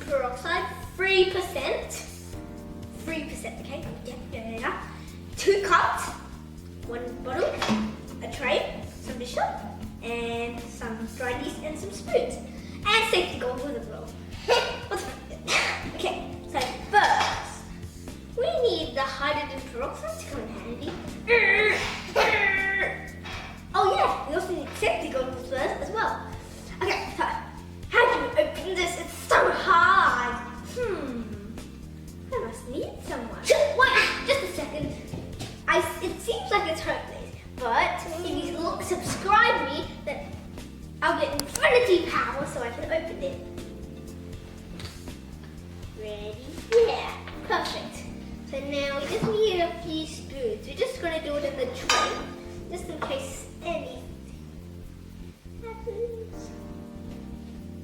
peroxide, 3%. 3%, okay? Yeah. 2 cups, 1 bottle, a tray, some dish soap, and some dry yeast and some spoons. And safety goggles as well. Okay, so first, we need the hydrogen peroxide to come in handy. Oh yeah, we also need safety goggles first as well. Okay, so how do we open this? It's so hard. I must need someone. Wait, just a second. It seems like it's hopeless, but if you look, subscribe me, then I'll get infinity power so I can open it. Ready? Yeah, perfect. So now we just need a few spoons. We're just going to do it in the tray, just in case anything happens.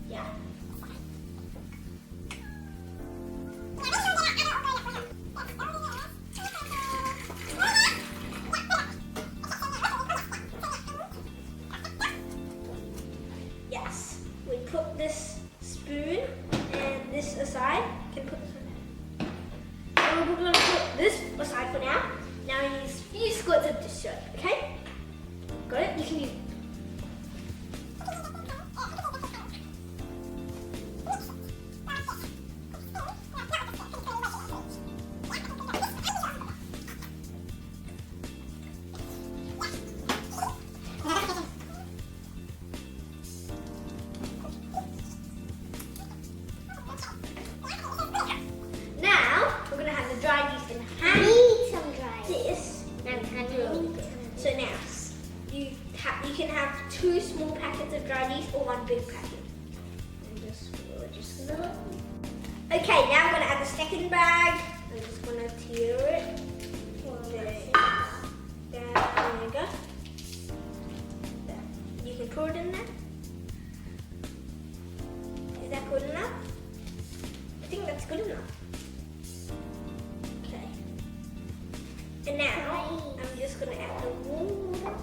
Yeah. Yes, we put this spoon and this aside. Can put this on. And we're going to put this aside for now. Now we use a few squirts of dish soap, okay? Got it? You can use. Dry yeast in hand. I need some dry this. So now you can have 2 small packets of dry yeast or 1 big packet. And we're just gonna. Okay, now I'm gonna add the second bag. I'm just gonna tear it. There you go. There. You can pour it in there. Is that good enough? I think that's good enough. And now, I'm just going to add the warm water.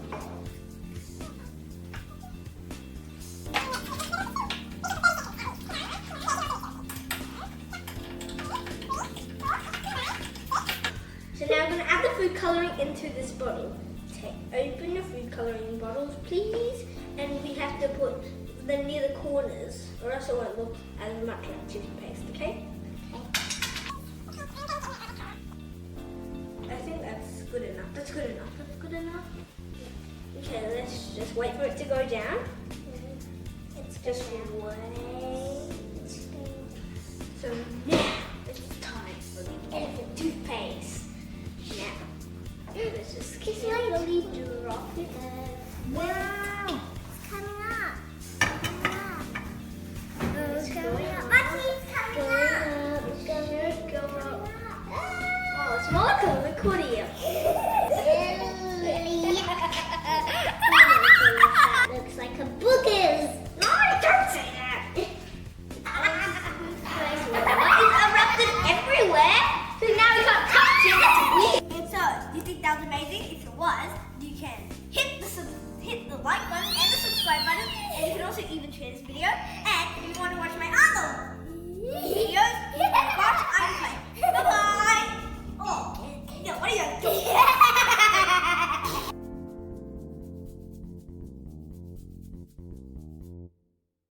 So now I'm going to add the food colouring into this bottle. Open your food colouring bottles, please. And we have to put them near the corners, or else it won't look as much like toothpaste, okay? Good enough. That's good enough. That's good enough. Okay, let's just wait for it to go down. It's just wait.